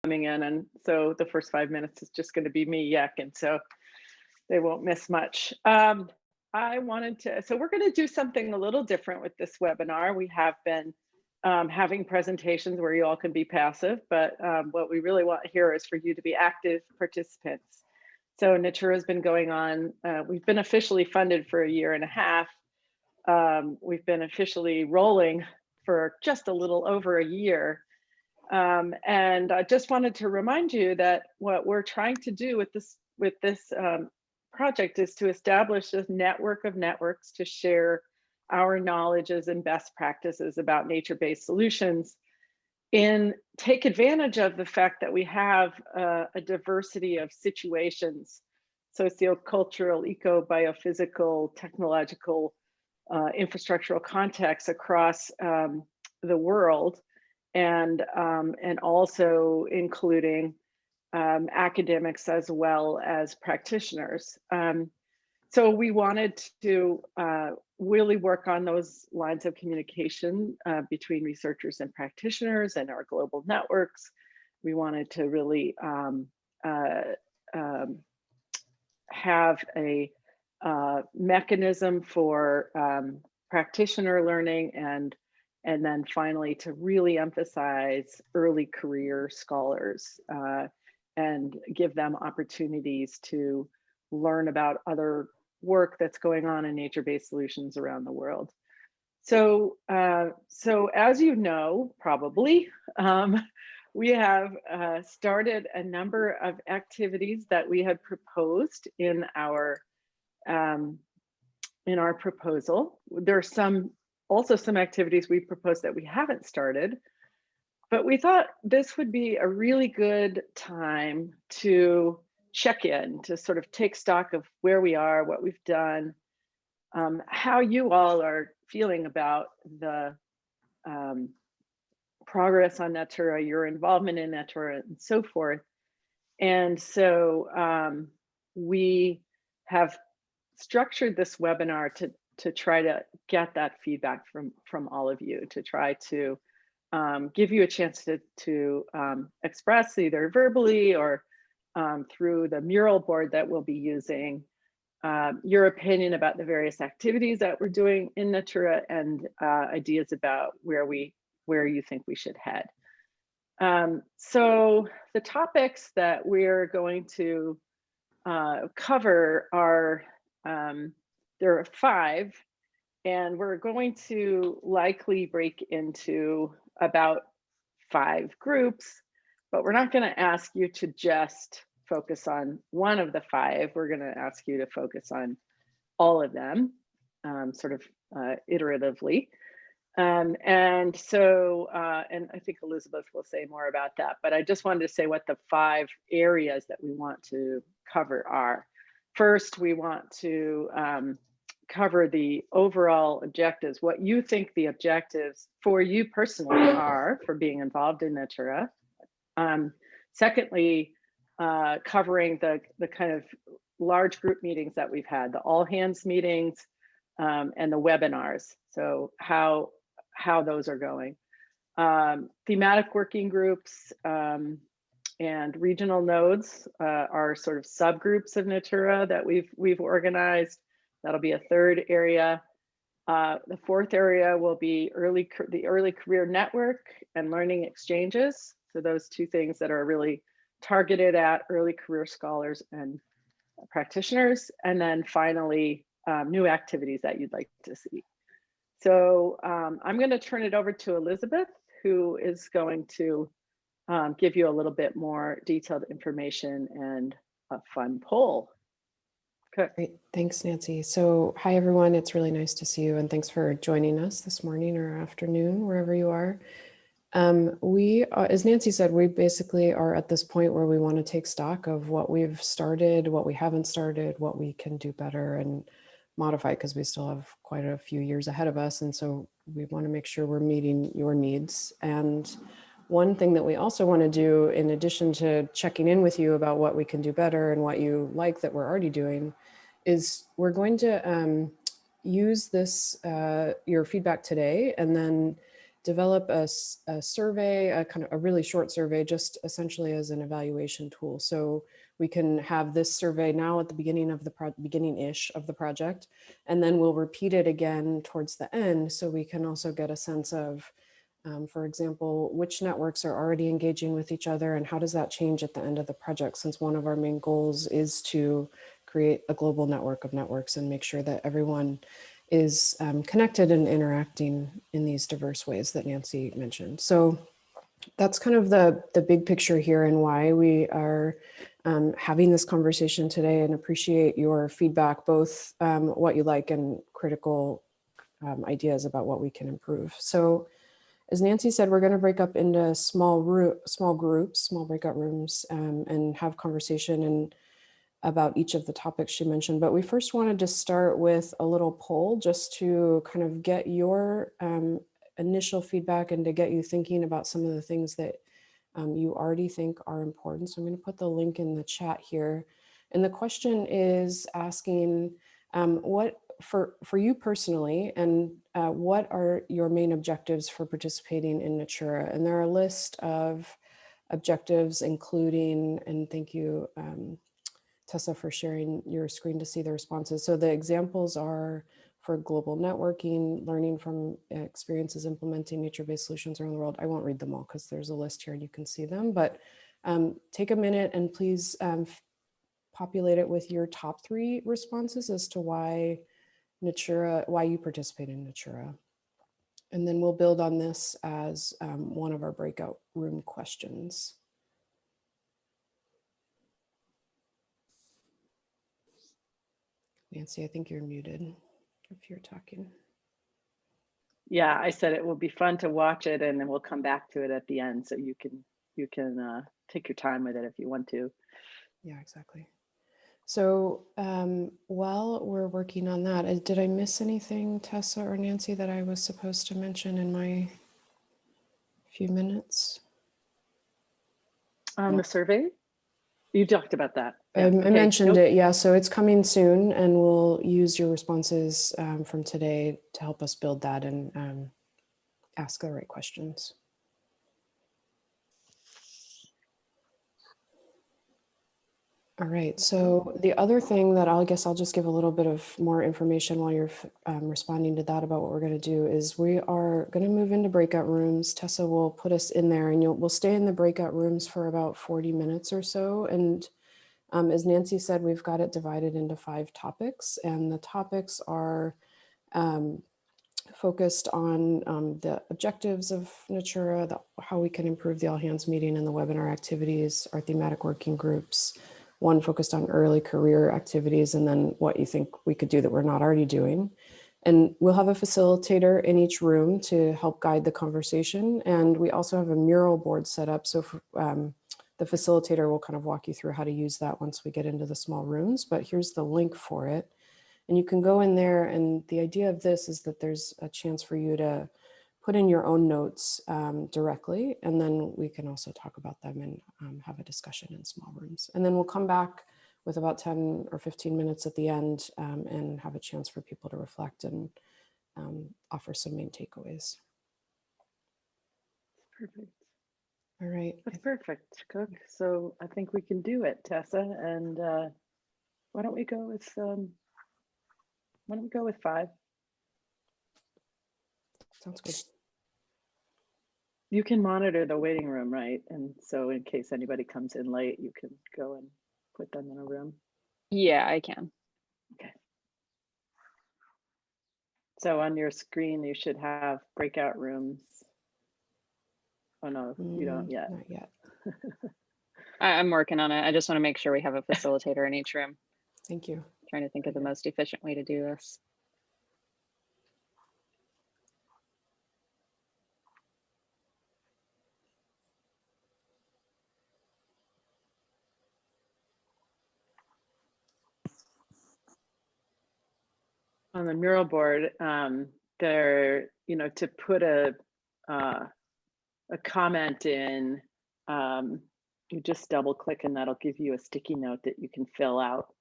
coming in, and so the first 5 minutes is just going to be me yakking, so they won't miss much. I wanted to, so we're going to do something a little different with this webinar. We have been having presentations where you all can be passive, but what we really want here is for you to be active participants. So NATURA has been going on, we've been officially funded for a year and a half. We've been officially rolling for just a little over a year. And I just wanted to remind you that what we're trying to do with this project is to establish a network of networks to share our knowledges and best practices about nature-based solutions, and take advantage of the fact that we have a diversity of situations, sociocultural, eco-biophysical, technological, infrastructural contexts across the world, and also including academics as well as practitioners. So we wanted to really work on those lines of communication between researchers and practitioners and our global networks. We wanted to really have a mechanism for practitioner learning, and then finally to really emphasize early career scholars and give them opportunities to learn about other work that's going on in nature-based solutions around the world. So, as you know, probably, we have started a number of activities that we had proposed in our proposal. There are also some activities we proposed that we haven't started, but we thought this would be a really good time to check in, to sort of take stock of where we are, what we've done, how you all are feeling about the progress on NATURA, your involvement in NATURA, and so forth. And so we have structured this webinar to try to get that feedback from all of you, to try to give you a chance to express either verbally or through the Mural board that we'll be using, your opinion about the various activities that we're doing in NATURA, and ideas about where you think we should head. So the topics that we're going to cover are, there are 5, and we're going to likely break into about 5 groups, but we're not going to ask you to just focus on one of the 5. We're going to ask you to focus on all of them, sort of iteratively. And so, and I think Elizabeth will say more about that, but I just wanted to say what the 5 areas that we want to cover are. First, we want to cover the overall objectives, what you think the objectives for you personally are for being involved in NATURA. Secondly, covering the kind of large group meetings that we've had, the all hands meetings, and the webinars. So how those are going. Thematic working groups and regional nodes are sort of subgroups of NATURA that we've organized. That'll be a 3rd area. The 4th area will be the early career network and learning exchanges. So those 2 things that are really targeted at early career scholars and practitioners. And then finally, new activities that you'd like to see. So I'm going to turn it over to Elizabeth, who is going to give you a little bit more detailed information and a fun poll. Okay. Great. Thanks, Nancy. So hi, everyone. It's really nice to see you, and thanks for joining us this morning or afternoon, wherever you are. As Nancy said, we basically are at this point where we want to take stock of what we've started, what we haven't started, what we can do better and modify, because we still have quite a few years ahead of us. And so we want to make sure we're meeting your needs. And one thing that we also want to do, in addition to checking in with you about what we can do better and what you like that we're already doing, is we're going to use this, your feedback today, and then develop a survey, a kind of a really short survey, just essentially as an evaluation tool. So we can have this survey now at the beginning of the beginning-ish of the project, and then we'll repeat it again towards the end, so we can also get a sense of, for example, which networks are already engaging with each other, and how does that change at the end of the project, since one of our main goals is to create a global network of networks and make sure that everyone is connected and interacting in these diverse ways that Nancy mentioned. So that's kind of the big picture here, and why we are having this conversation today, and appreciate your feedback, both what you like and critical ideas about what we can improve. So as Nancy said, we're going to break up into small groups, small breakout rooms, and have conversation and about each of the topics she mentioned. But we first wanted to start with a little poll, just to kind of get your initial feedback and to get you thinking about some of the things that you already think are important. So I'm going to put the link in the chat here. And the question is asking what for you personally, and what are your main objectives for participating in NATURA? And there are a list of objectives, including, and thank you, Tessa, for sharing your screen to see the responses. So the examples are for global networking, learning from experiences implementing nature-based solutions around the world. I won't read them all because there's a list here and you can see them, but take a minute and please populate it with your top 3 responses as to why NATURA, why you participate in NATURA. And then we'll build on this as one of our breakout room questions. Nancy, I think you're muted if you're talking. Yeah, I said it will be fun to watch it, and then we'll come back to it at the end, so you can take your time with it if you want to. Yeah, exactly. So while we're working on that, did I miss anything, Tessa or Nancy, that I was supposed to mention in my few minutes? On the survey? You talked about that. Yeah. I Okay. mentioned it, yeah. So it's coming soon, and we'll use your responses from today to help us build that and ask the right questions. All right, so the other thing that I guess I'll just give a little bit of more information while you're responding to that about what we're going to do is we are going to move into breakout rooms. Tessa will put us in there, and we'll stay in the breakout rooms for about 40 minutes or so. And as Nancy said, we've got it divided into 5 topics, and the topics are focused on the objectives of NATURA, how we can improve the all hands meeting and the webinar activities, our thematic working groups, one focused on early career activities, and then what you think we could do that we're not already doing. And we'll have a facilitator in each room to help guide the conversation. And we also have a mural board set up. So for, the facilitator will kind of walk you through how to use that once we get into the small rooms, but here's the link for it. And you can go in there, and the idea of this is that there's a chance for you to put in your own notes directly, and then we can also talk about them and have a discussion in small rooms. And then we'll come back with about 10 or 15 minutes at the end and have a chance for people to reflect and offer some main takeaways. Perfect. All right. That's perfect, Cook. So I think we can do it, Tessa. And why don't we go with 5? Sounds good. You can monitor the waiting room, right? And so in case anybody comes in late, you can go and put them in a room. Yeah, I can. Okay. So on your screen, you should have breakout rooms. Oh no, you don't yet. Not yet. I'm working on it. I just want to make sure we have a facilitator in each room. Thank you. Trying to think of the most efficient way to do this. On the mural board, there, to put a comment in, you just double click and that'll give you a sticky note that you can fill out.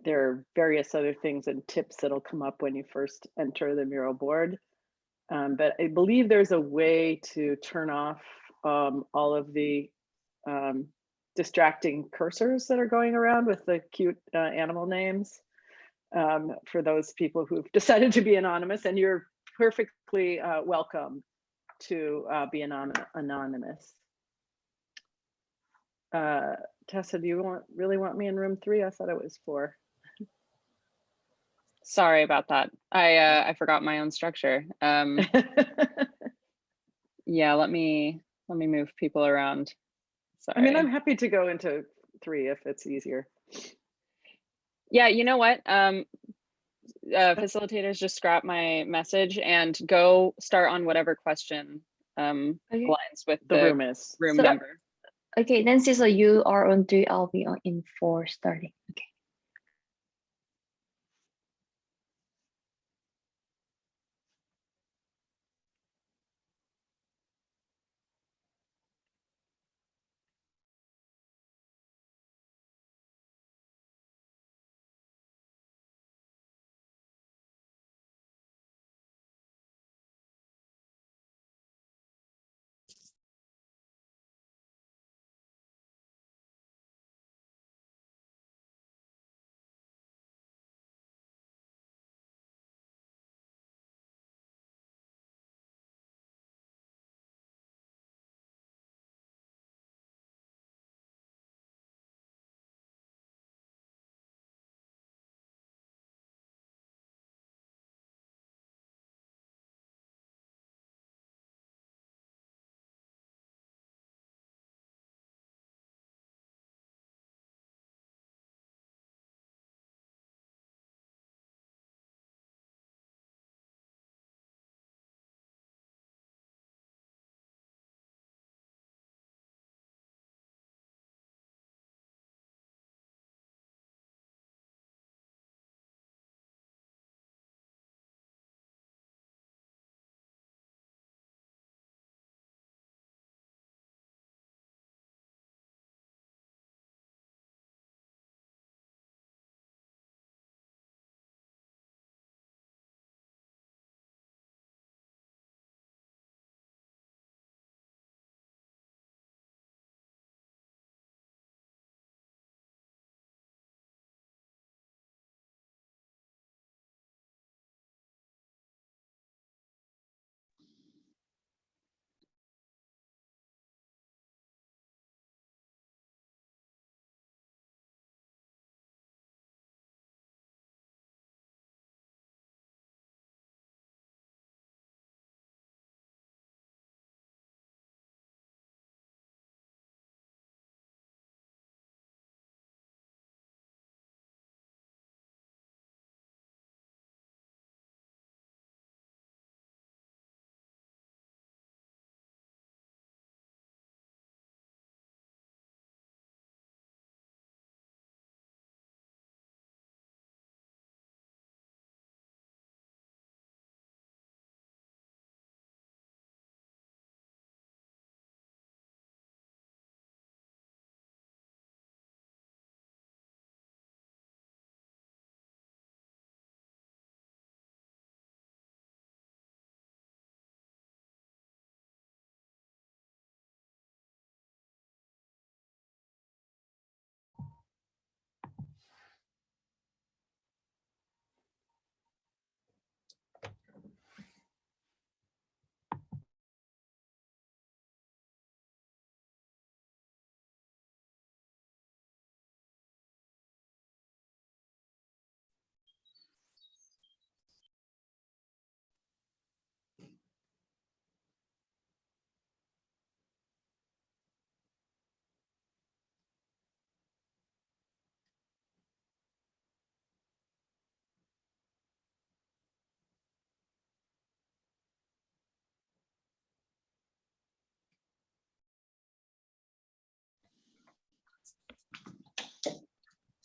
There are various other things and tips that'll come up when you first enter the mural board. But I believe there's a way to turn off all of the distracting cursors that are going around with the cute animal names for those people who've decided to be anonymous, and you're perfectly welcome to be anonymous. Tessa, do you really want me in room 3? I thought it was 4. Sorry about that. I forgot my own structure. Yeah, let me move people around. Sorry. I mean, I'm happy to go into 3 if it's easier. Yeah, you know what? Facilitators, just scrap my message and go start on whatever question Okay. aligns with The room is. room So- number. Okay, Nancy, so you are on 3, I'll be in 4 starting. Okay.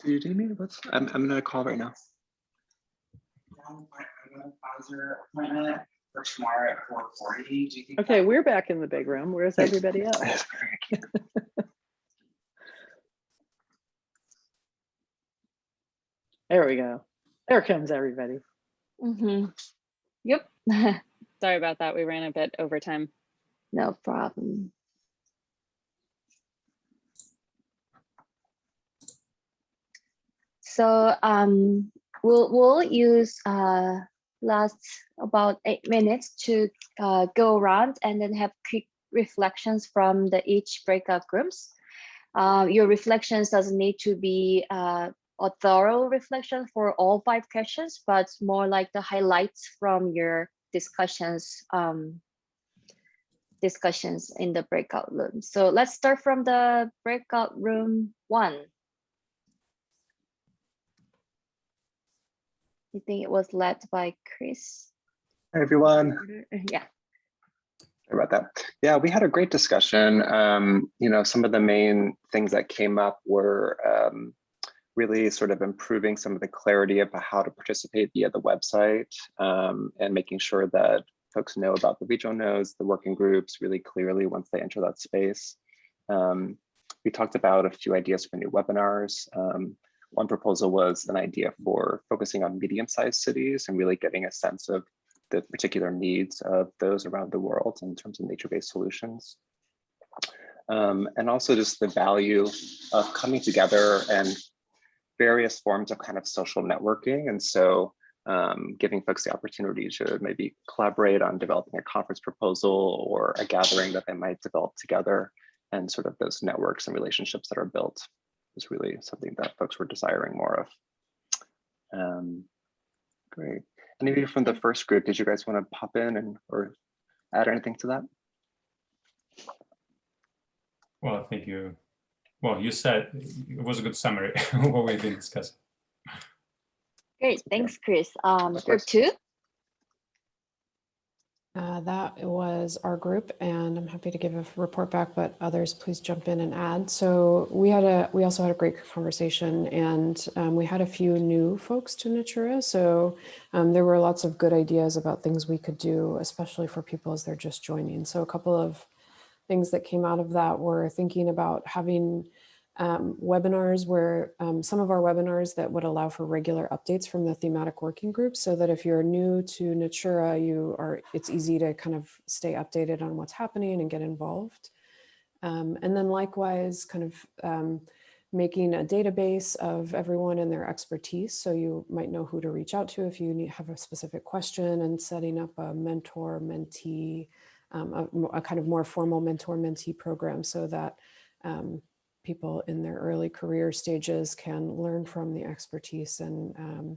Do you need me? I'm gonna call right now. For tomorrow at 4:40. Do you think? Okay, we're back in the big room. Where's everybody else? There we go. There comes everybody. Yep. Sorry about that. We ran a bit over time. No problem. So we'll use last about 8 minutes to go around and then have quick reflections from each breakout groups. Your reflections doesn't need to be a thorough reflection for all 5 questions, but more like the highlights from your discussions in the breakout room. So let's start from the breakout room 1. I think it was led by Chris. Hi, everyone. Yeah. Sorry about that. Yeah, we had a great discussion. You know, some of the main things that came up were really sort of improving some of the clarity about how to participate via the website, and making sure that folks know about the regional nodes, the working groups really clearly once they enter that space. We talked about a few ideas for new webinars. One proposal was an idea for focusing on medium-sized cities and really getting a sense of the particular needs of those around the world in terms of nature-based solutions. And also just the value of coming together and various forms of kind of social networking. And so giving folks the opportunity to maybe collaborate on developing a conference proposal or a gathering that they might develop together, and sort of those networks and relationships that are built is really something that folks were desiring more of. Great. Any of you from the first group, did you guys want to pop in and or add anything to that? Well, thank you. Well, you said it was a good summary of what we've been discussing. Great, thanks, Chris. Group 2. That was our group, and I'm happy to give a report back, but others please jump in and add. So we also had a great conversation, and we had a few new folks to NATURA. So there were lots of good ideas about things we could do, especially for people as they're just joining. So a couple of things that came out of that were thinking about having webinars where some of our webinars that would allow for regular updates from the thematic working groups, so that if you're new to NATURA, it's easy to kind of stay updated on what's happening and get involved. And then likewise, kind of making a database of everyone and their expertise, so you might know who to reach out to if you have a specific question, and setting up a mentor-mentee, a kind of more formal mentor-mentee program, so that people in their early career stages can learn from the expertise and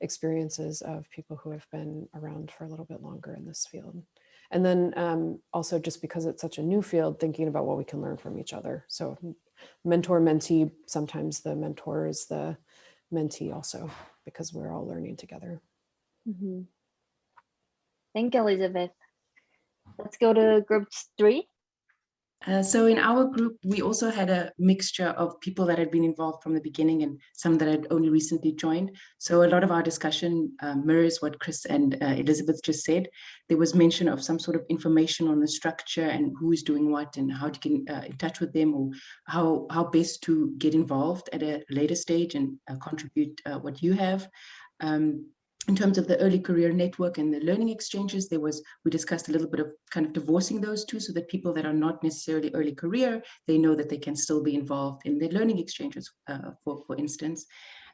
experiences of people who have been around for a little bit longer in this field. And then also, just because it's such a new field, thinking about what we can learn from each other. So mentor-mentee, sometimes the mentor is the mentee also, because we're all learning together. Mm-hmm. Thank you, Elizabeth. Let's go to group 3. So in our group, we also had a mixture of people that had been involved from the beginning and some that had only recently joined. So a lot of our discussion mirrors what Chris and Elizabeth just said. There was mention of some sort of information on the structure and who is doing what and how to get in touch with them, or how best to get involved at a later stage and contribute what you have. In terms of the early career network and the learning exchanges, we discussed a little bit of kind of divorcing those two, so that people that are not necessarily early career, they know that they can still be involved in the learning exchanges, for instance.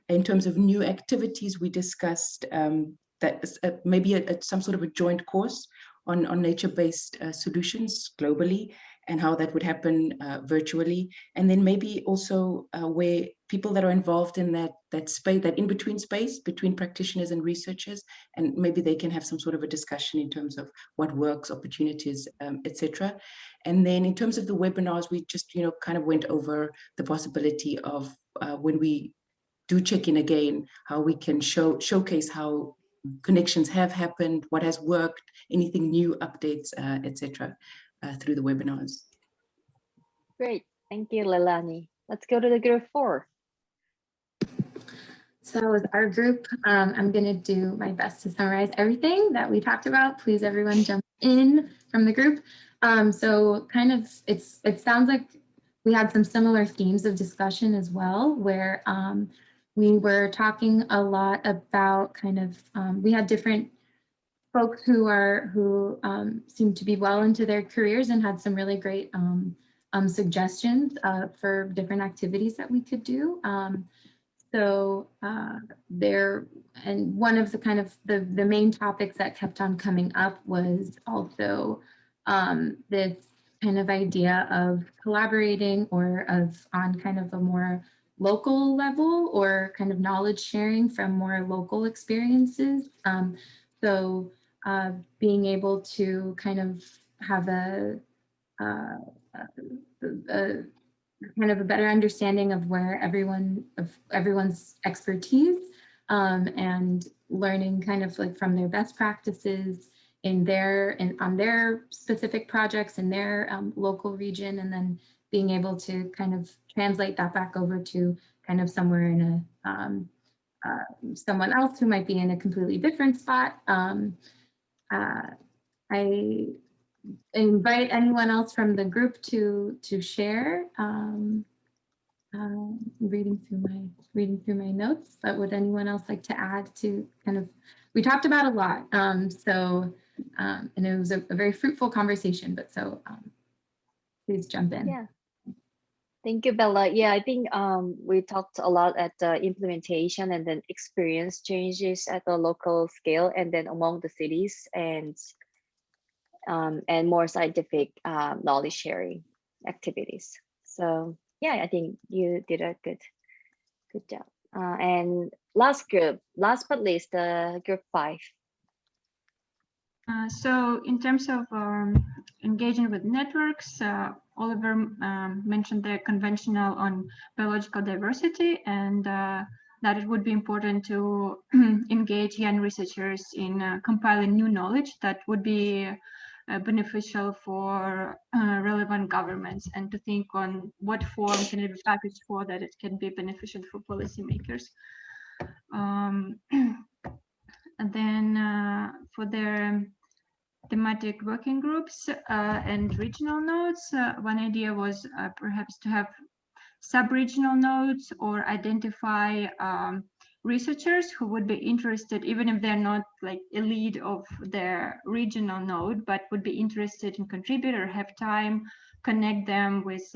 In terms of new activities, we discussed that maybe some sort of a joint course on nature-based solutions globally, and how that would happen virtually. And then maybe also where people that are involved in that space, that in-between space between practitioners and researchers, and maybe they can have some sort of a discussion in terms of what works, opportunities, etc. And then in terms of the webinars, we just kind of went over the possibility of when we do check in again, how we can showcase how connections have happened, what has worked, anything new, updates, etc. Through the webinars. Great, thank you, Leilani. Let's go to the group 4. So with our group, I'm going to do my best to summarize everything that we talked about. Please, everyone, jump in from the group. So kind of, it sounds like we had some similar themes of discussion as well, where we were talking a lot about kind of, we had different folks who seem to be well into their careers and had some really great suggestions for different activities that we could do. So there, and one of the kind of the main topics that kept on coming up was also this kind of idea of collaborating or on kind of a more local level or kind of knowledge sharing from more local experiences. So being able to kind of have a kind of a better understanding of where everyone's expertise and learning kind of like from their best practices on their specific projects in their local region, and then being able to kind of translate that back over to kind of somewhere in someone else who might be in a completely different spot. I invite anyone else from the group to share. Reading through my notes, but would anyone else like to add to kind of, we talked about a lot, and it was a very fruitful conversation, but so please jump in. Yeah. Thank you, Bella. Yeah, I think we talked a lot at the implementation and then experience changes at the local scale and then among the cities and more scientific knowledge sharing activities. So yeah, I think you did a good job. And last but least, group 5. So in terms of engaging with networks, Oliver mentioned the conventional on biological diversity, and that it would be important to engage young researchers in compiling new knowledge that would be beneficial for relevant governments, and to think on what form can it be packaged for that it can be beneficial for policymakers. And then for their thematic working groups and regional nodes, one idea was perhaps to have sub-regional nodes or identify researchers who would be interested, even if they're not like a lead of their regional node, but would be interested in contribute or have time, connect them with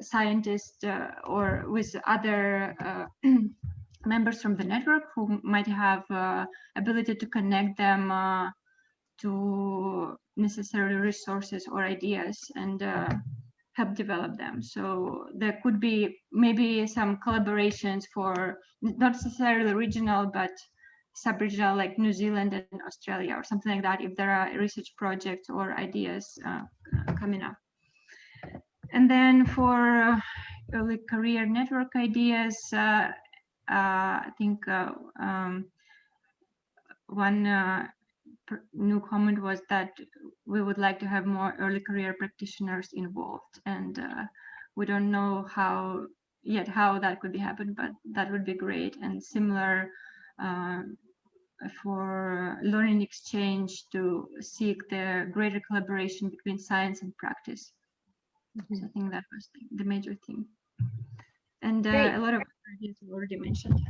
scientists or with other members from the network who might have ability to connect them to necessary resources or ideas and help develop them. So there could be maybe some collaborations for not necessarily regional, but sub-regional, like New Zealand and Australia or something like that, if there are research projects or ideas coming up. And then for early career network ideas, I think one new comment was that we would like to have more early career practitioners involved, and we don't know how that could be happened, but that would be great. And similar for learning exchange, to seek the greater collaboration between science and practice. So I think that was the major theme, and a lot of ideas were already mentioned.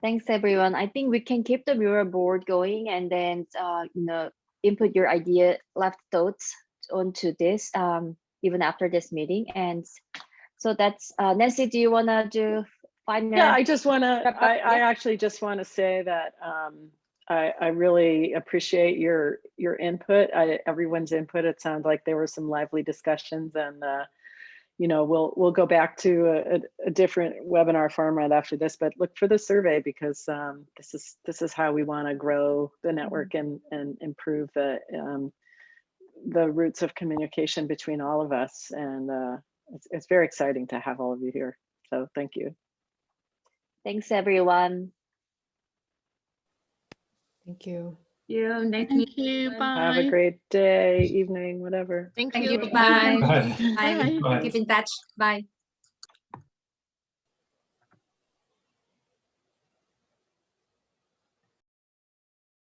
Thanks, everyone. I think we can keep the Mural board going, and then input your idea, left thoughts onto this even after this meeting. And so that's Nancy. Do you want to do 5 minutes? Yeah, I just want to. I actually just want to say that I really appreciate your input. Everyone's input. It sounds like there were some lively discussions, and we'll go back to a different webinar format after this, but look for the survey, because this is how we want to grow the network and improve the routes of communication between all of us. And it's very exciting to have all of you here. So thank you. Thanks, everyone. Thank you. Thank you. Bye. Have a great day, evening, whatever. Thank Thank you. you. Bye. Bye. Bye. Bye. Keep in touch. Bye.